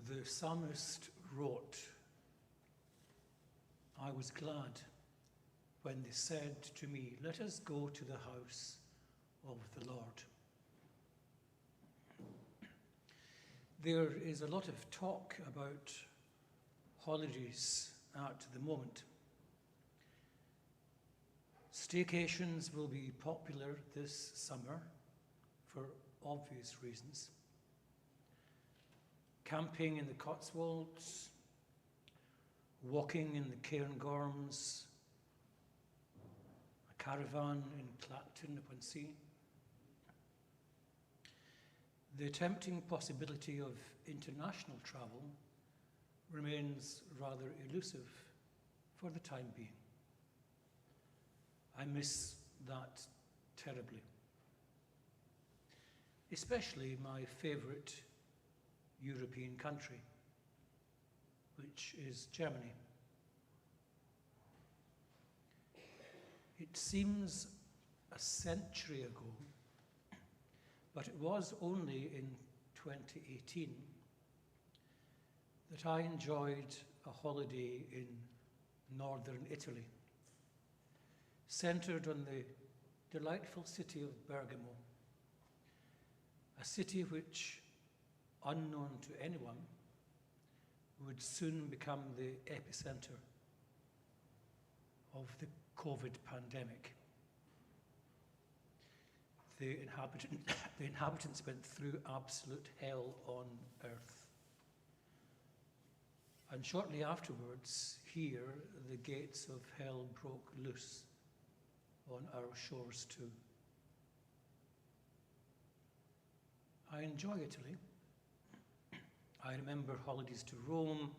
The psalmist wrote, "I was glad when they said to me, 'Let us go to the house of the Lord.'" There is a lot of talk about holidays at the moment. Staycations will be popular this summer for obvious reasons. Camping in the Cotswolds, walking in the Cairngorms, a caravan in Clacton-upon-Sea. The tempting possibility of international travel remains rather elusive for the time being. I miss that terribly. Especially my favourite European country, which is Germany. It seems a century ago, but it was only in 2018 that I enjoyed a holiday in northern Italy, centred on the delightful city of Bergamo, a city which, unknown to anyone, would soon become the epicenter of the COVID pandemic. The inhabitants went through absolute hell on earth. And shortly afterwards, here, the gates of hell broke loose on our shores too. I enjoy Italy. I remember holidays to Rome,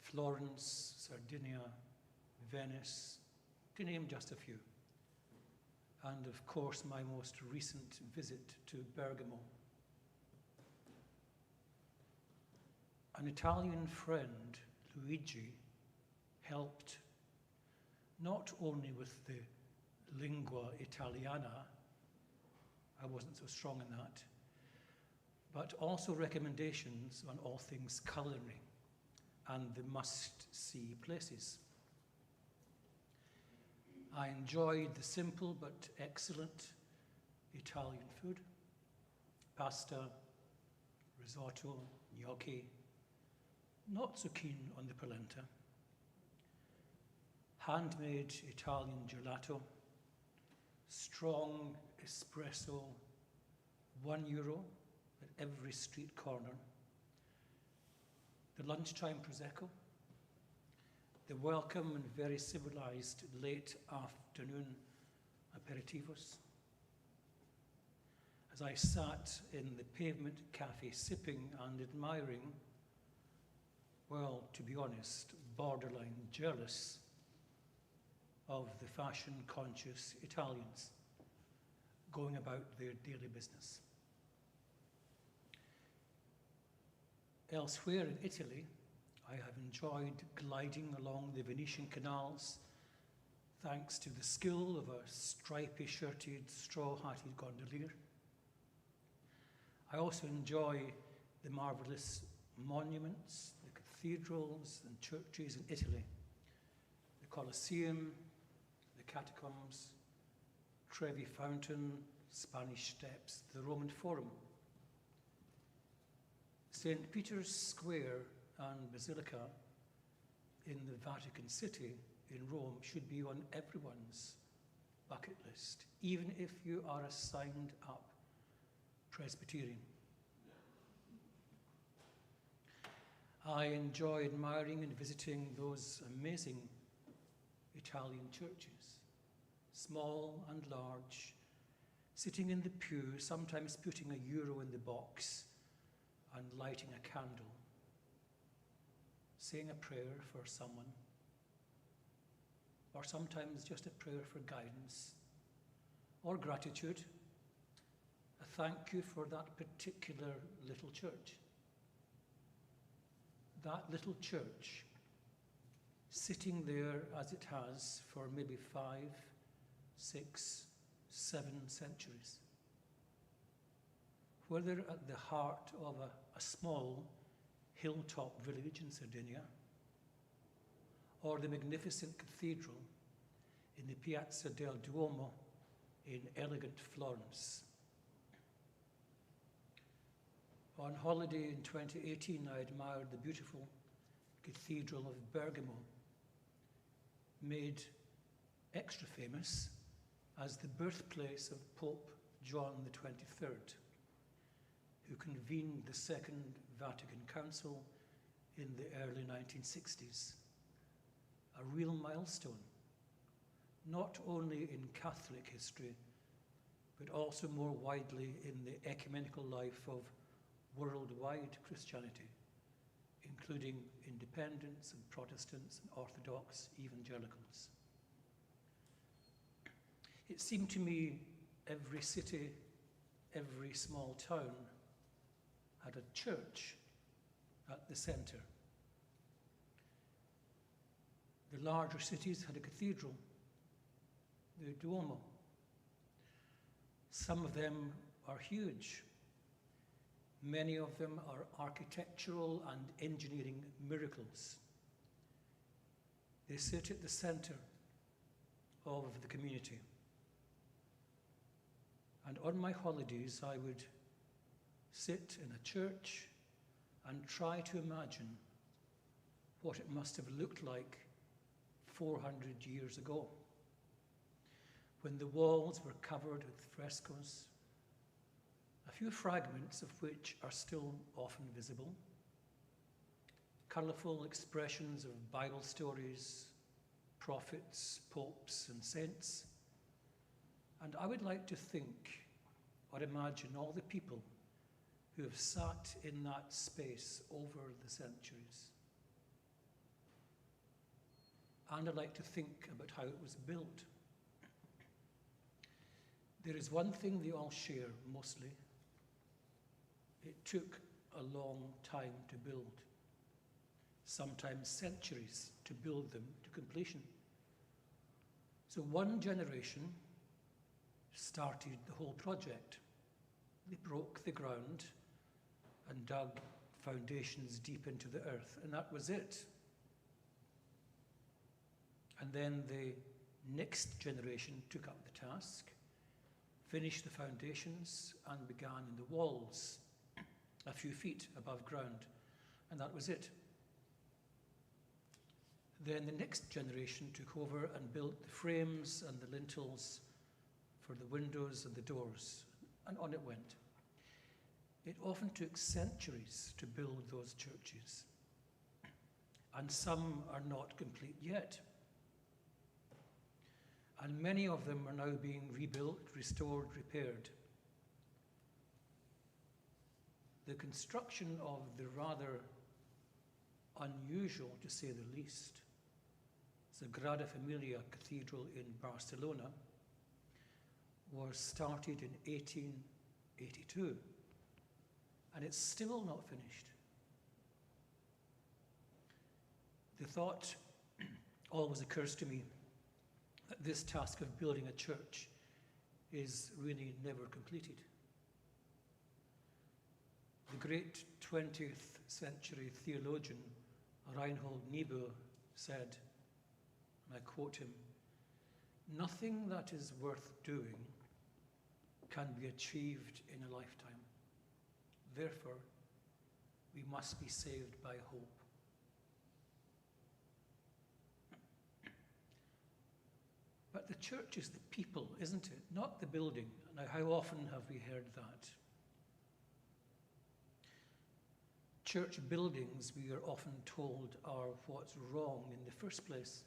Florence, Sardinia, Venice, to name just a few. And of course, my most recent visit to Bergamo. An Italian friend, Luigi, helped not only with the lingua italiana, I wasn't so strong in that, but also recommendations on all things culinary and the must-see places. I enjoyed the simple but excellent Italian food: pasta, risotto, gnocchi, not so keen on the polenta, handmade Italian gelato, strong espresso, €1 at every street corner, the lunchtime prosecco, the welcome and very civilized late afternoon aperitivos. As I sat in the pavement cafe sipping and admiring, well, to be honest, borderline jealous of the fashion-conscious Italians going about their daily business. Elsewhere in Italy, I have enjoyed gliding along the Venetian canals thanks to the skill of a stripy-shirted, straw-hatted gondolier. I also enjoy the marvellous monuments, the cathedrals and churches in Italy, the Colosseum, the catacombs, Trevi Fountain, Spanish Steps, the Roman Forum. St. Peter's Square and Basilica in the Vatican City in Rome should be on everyone's bucket list, even if you are a signed-up Presbyterian. I enjoy admiring and visiting those amazing Italian churches, small and large, sitting in the pew, sometimes putting €1 in the box and lighting a candle, saying a prayer for someone, or sometimes just a prayer for guidance or gratitude, a thank you for that particular little church. That little church, sitting there as it has for maybe 5, 6, 7 centuries, whether at the heart of a small hilltop village in Sardinia, or the magnificent cathedral in the Piazza del Duomo in elegant Florence. On holiday in 2018, I admired the beautiful Cathedral of Bergamo, made extra famous as the birthplace of Pope John the 23rd, who convened the Second Vatican Council in the early 1960s, a real milestone, not only in Catholic history, but also more widely in the ecumenical life of worldwide Christianity, including independents and Protestants and Orthodox evangelicals. It seemed to me every city, every small town had a church at the center. The larger cities had a cathedral, the Duomo. Some of them are huge. Many of them are architectural and engineering miracles. They sit at the center of the community. And on my holidays, I would sit in a church and try to imagine what it must have looked like 400 years ago, when the walls were covered with frescoes, a few fragments of which are still often visible, colourful expressions of Bible stories, prophets, popes, and saints. And I would like to think or imagine all the people who have sat in that space over the centuries. And I'd like to think about how it was built. There is one thing they all share mostly. It took a long time to build, sometimes centuries to build them to completion. So one generation started the whole project. They broke the ground and dug foundations deep into the earth, and that was it. And then the next generation took up the task, finished the foundations, and began in the walls, a few feet above ground, and that was it. Then the next generation took over and built the frames and the lintels for the windows and the doors, and on it went. It often took centuries to build those churches, and some are not complete yet. And many of them are now being rebuilt, restored, repaired. The construction of the rather unusual, to say the least, Sagrada Familia Cathedral in Barcelona was started in 1882, and it's still not finished. The thought always occurs to me that this task of building a church is really never completed. The great 20th century theologian Reinhold Niebuhr said, and I quote him, "Nothing that is worth doing can be achieved in a lifetime. Therefore, we must be saved by hope." But the church is the people, isn't it? Not the building. Now, how often have we heard that? Church buildings, we are often told, are what's wrong in the first place.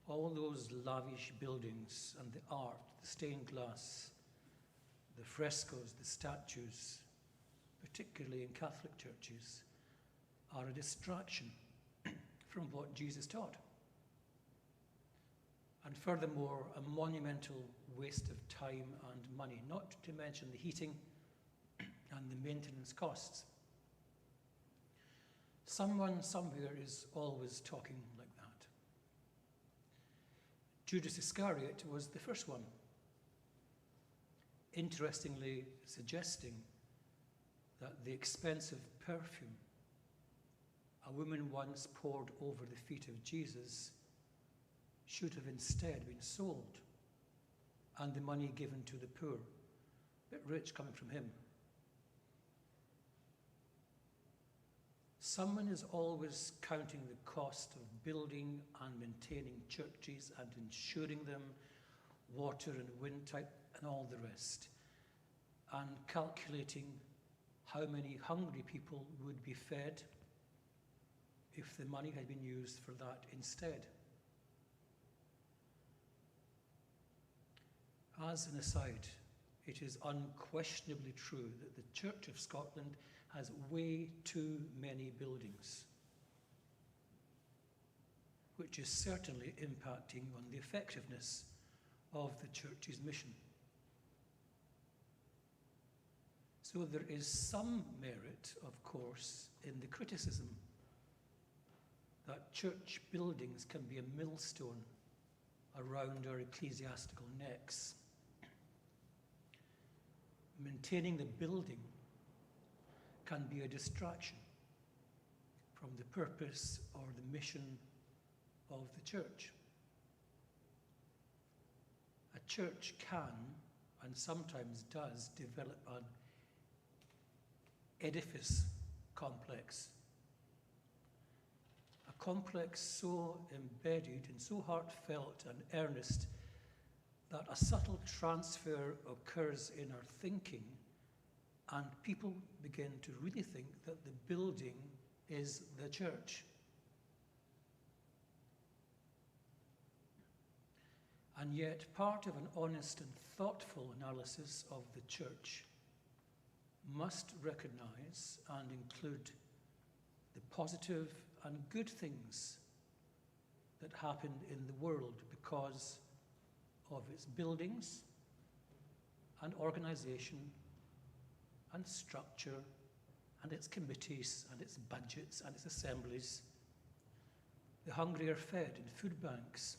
All those lavish buildings and the art, the stained glass, the frescoes, the statues, particularly in Catholic churches, are a distraction from what Jesus taught. And furthermore, a monumental waste of time and money, not to mention the heating and the maintenance costs. Someone somewhere is always talking like that. Judas Iscariot was the first one, interestingly suggesting that the expensive perfume a woman once poured over the feet of Jesus should have instead been sold and the money given to the poor, a bit rich coming from him. Someone is always counting the cost of building and maintaining churches and ensuring them water and wind tight and all the rest, and calculating how many hungry people would be fed if the money had been used for that instead. As an aside, it is unquestionably true that the Church of Scotland has way too many buildings, which is certainly impacting on the effectiveness of the Church's mission. So there is some merit, of course, in the criticism that church buildings can be a millstone around our ecclesiastical necks. Maintaining the building can be a distraction from the purpose or the mission of the church. A church can, and sometimes does, develop an edifice complex. A complex so embedded and so heartfelt and earnest that a subtle transfer occurs in our thinking, and people begin to really think that the building is the church. And yet, part of an honest and thoughtful analysis of the church must recognize and include the positive and good things that happen in the world because of its buildings and organization and structure and its committees and its budgets and its assemblies. The hungry are fed in food banks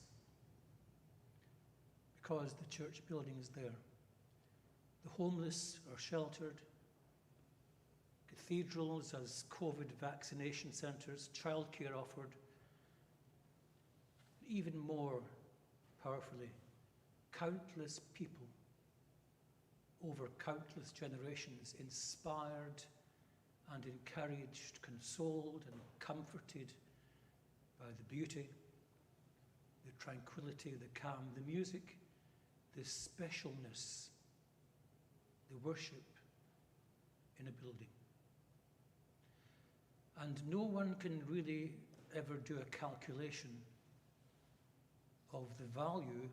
because the church building is there. The homeless are sheltered. Cathedrals as COVID vaccination centres, childcare offered. Even more powerfully, countless people over countless generations inspired and encouraged, consoled and comforted by the beauty, the tranquility, the calm, the music, the specialness, the worship in a building. And no one can really ever do a calculation of the value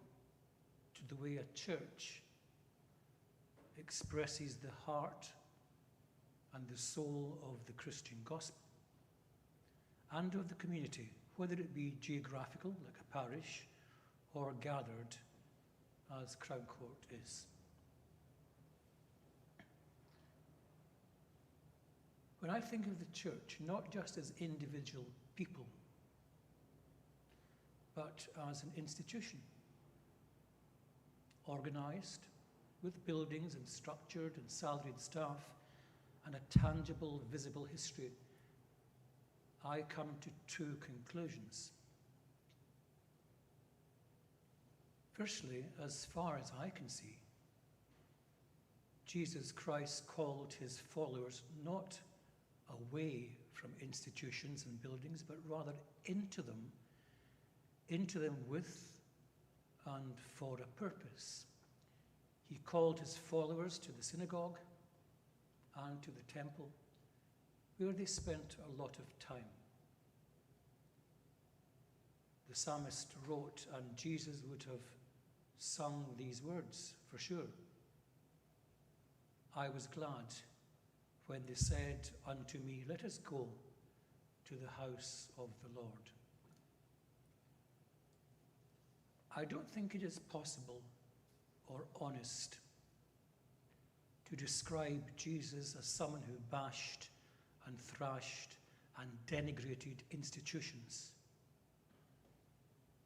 to the way a church expresses the heart and the soul of the Christian gospel and of the community, whether it be geographical, like a parish, or gathered, as Crown Court is. When I think of the church, not just as individual people, but as an institution, organized, with buildings and structured and salaried staff, and a tangible, visible history, I come to two conclusions. Firstly, as far as I can see, Jesus Christ called his followers not away from institutions and buildings, but rather into them with and for a purpose. He called his followers to the synagogue and to the temple, where they spent a lot of time. The psalmist wrote, and Jesus would have sung these words for sure. I was glad when they said unto me, let us go to the house of the Lord. I don't think it is possible or honest to describe Jesus as someone who bashed and thrashed and denigrated institutions.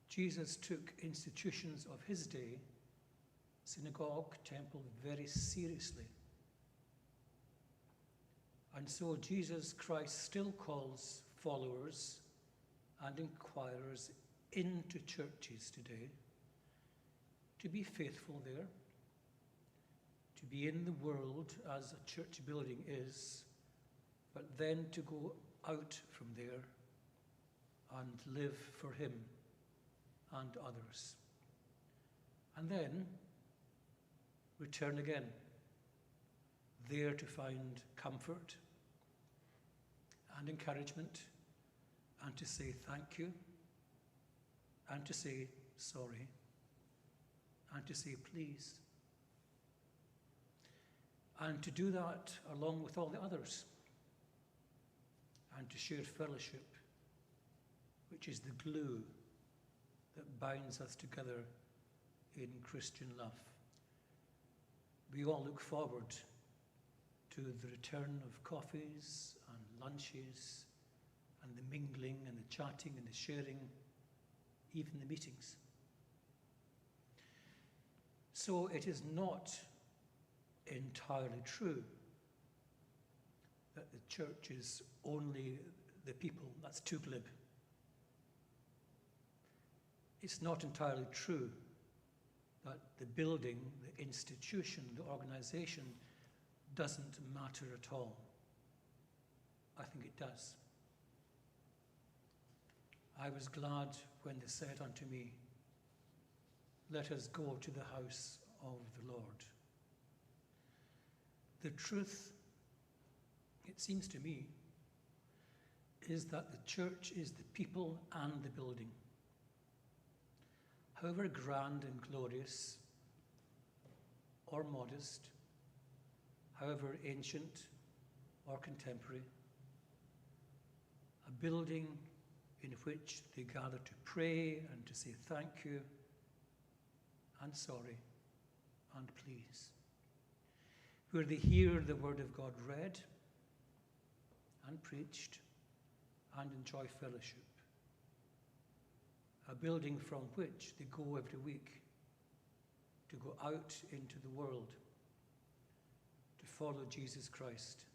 Jesus took institutions of his day, synagogue, temple, very seriously. And so Jesus Christ still calls followers and inquirers into churches today to be faithful there, to be in the world as a church building is, but then to go out from there and live for him and others. And then return again, there to find comfort and encouragement, and to say thank you, and to say sorry, and to say please. And to do that along with all the others, and to share fellowship, which is the glue that binds us together in Christian love. We all look forward to the return of coffees and lunches and the mingling and the chatting and the sharing, even the meetings. So it is not entirely true that the church is only the people. That's too glib. It's not entirely true that the building, the institution, the organization doesn't matter at all. I think it does. I was glad when they said unto me, "Let us go to the house of the Lord." The truth, it seems to me, is that the church is the people and the building. However grand and glorious or modest, however ancient or contemporary, a building in which they gather to pray and to say thank you and sorry and please, where they hear the word of God read and preached and enjoy fellowship. A building from which they go every week to go out into the world to follow Jesus Christ,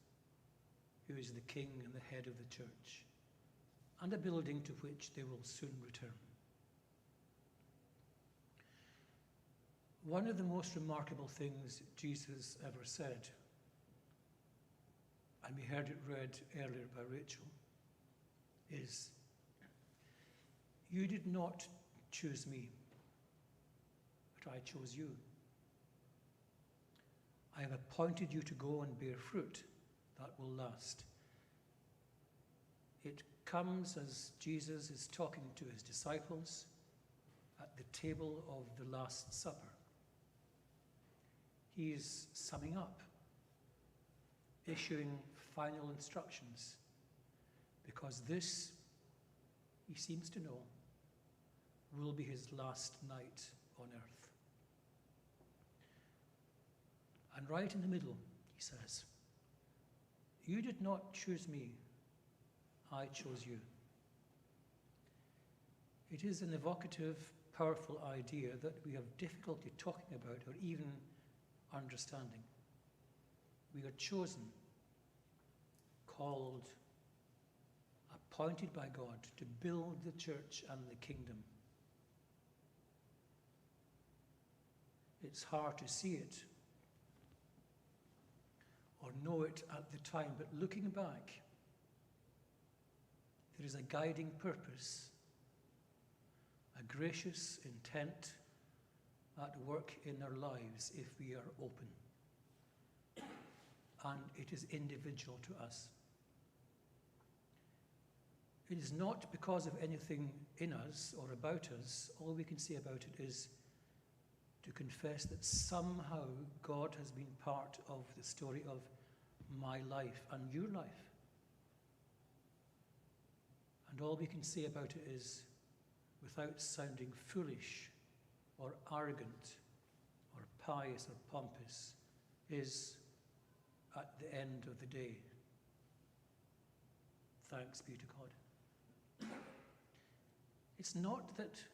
who is the King and the head of the church, and a building to which they will soon return. One of the most remarkable things Jesus ever said, and we heard it read earlier by Rachel, is, "You did not choose me, but I chose you. I have appointed you to go and bear fruit that will last." It comes as Jesus is talking to his disciples at the table of the Last Supper. He is summing up, issuing final instructions, because this, he seems to know, will be his last night on earth. And right in the middle, he says, "You did not choose me, I chose you." It is an evocative, powerful idea that we have difficulty talking about or even understanding. We are chosen, called, appointed by God to build the church and the kingdom. It's hard to see it or know it at the time, but looking back, there is a guiding purpose, a gracious intent at work in our lives if we are open. And it is individual to us. It is not because of anything in us or about us. All we can say about it is to confess that somehow God has been part of the story of my life and your life. And all we can say about it is, without sounding foolish or arrogant or pious or pompous, is at the end of the day, thanks be to God. It's not that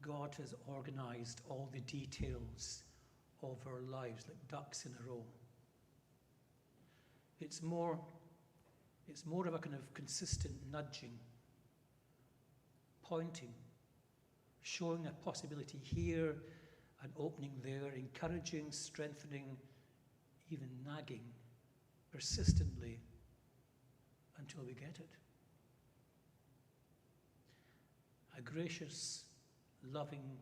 God has organized all the details of our lives like ducks in a row. It's more It's more of a kind of consistent nudging, pointing, showing a possibility here, an opening there, encouraging, strengthening, even nagging, persistently, until we get it. A gracious, loving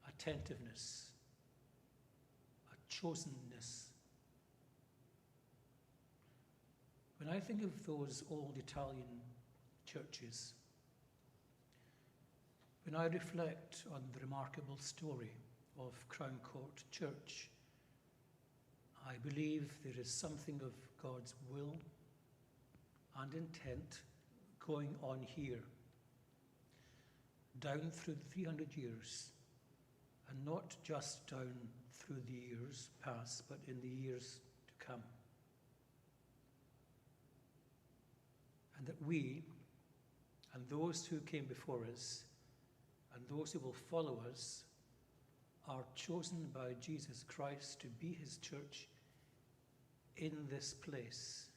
attentiveness, a chosenness. When I think of those old Italian churches, when I reflect on the remarkable story of Crown Court Church, I believe there is something of God's will and intent going on here, down through the 300 years, and not just down through the years past, but in the years to come. And that we, and those who came before us, and those who will follow us, are chosen by Jesus Christ to be his church in this place,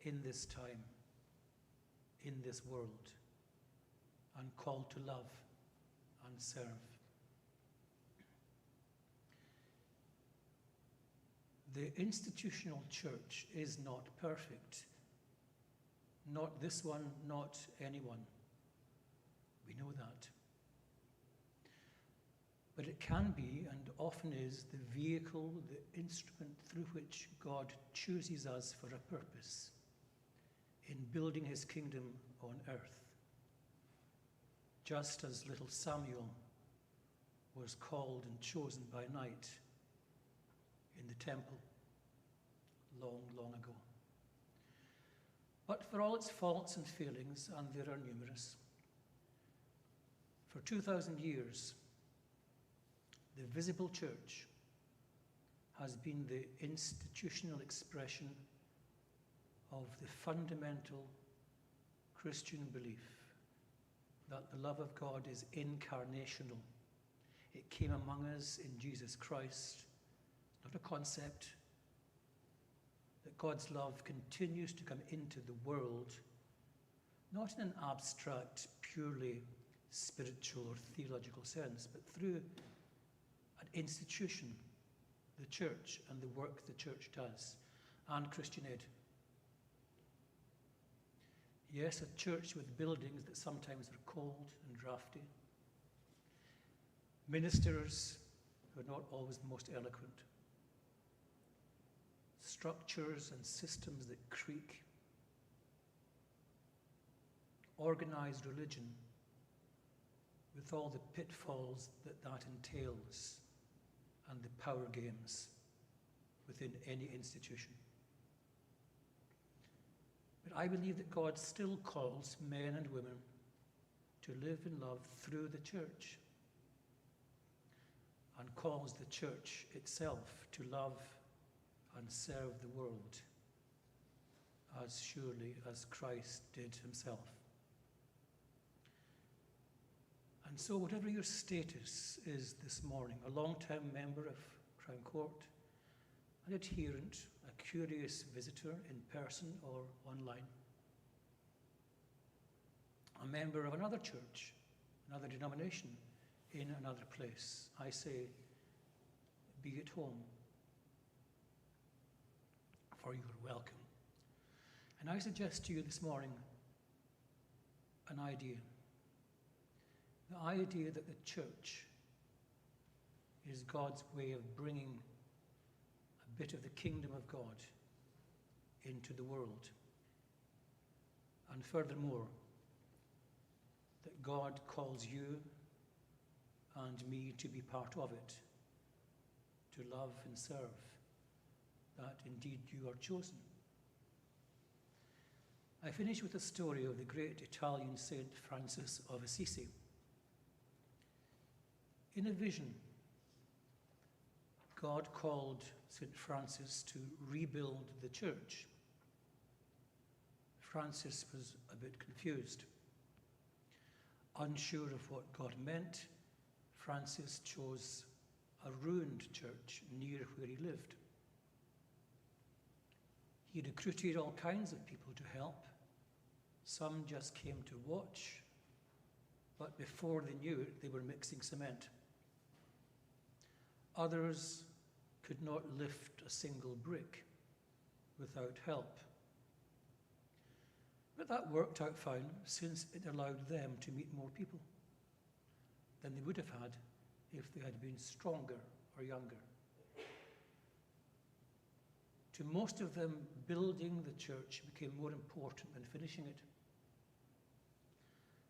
in this time, in this world, and called to love and serve. The institutional church is not perfect. Not this one, not anyone. We know that. But it can be, and often is, the vehicle, the instrument through which God chooses us for a purpose in building his kingdom on earth. Just as little Samuel was called and chosen by night in the temple long, long ago. But for all its faults and failings, and there are numerous, for 2,000 years, the visible church has been the institutional expression of the fundamental Christian belief that the love of God is incarnational. It came among us in Jesus Christ, not a concept, that God's love continues to come into the world, not in an abstract, purely spiritual or theological sense, but through an institution, the church, and the work the church does, and Christian Aid. Yes, a church with buildings that sometimes are cold and drafty, ministers who are not always the most eloquent, structures and systems that creak, organized religion with all the pitfalls that that entails, and the power games within any institution. But I believe that God still calls men and women to live in love through the church, and calls the church itself to love and serve the world as surely as Christ did himself. And so whatever your status is this morning, a long-time member of Crown Court, an adherent, a curious visitor in person or online, a member of another church, another denomination, in another place, I say, be at home, for you are welcome. And I suggest to you this morning an idea. The idea that the church is God's way of bringing a bit of the kingdom of God into the world. And furthermore, that God calls you and me to be part of it, to love and serve, that indeed you are chosen. I finish with a story of the great Italian Saint Francis of Assisi. In a vision, God called St. Francis to rebuild the church. Francis was a bit confused. Unsure of what God meant, Francis chose a ruined church near where he lived. He recruited all kinds of people to help. Some just came to watch, but before they knew it, they were mixing cement. Others could not lift a single brick without help. But that worked out fine, since it allowed them to meet more people than they would have had if they had been stronger or younger. To most of them, building the church became more important than finishing it.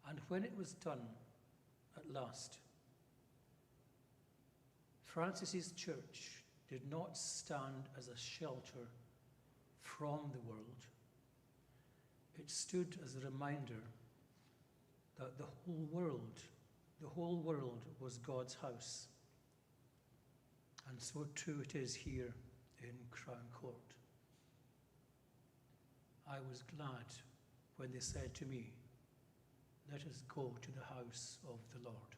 And when it was done, at last, Francis's church did not stand as a shelter from the world. It stood as a reminder that the whole world was God's house. And so too it is here in Crown Court. I was glad when they said to me, "Let us go to the house of the Lord."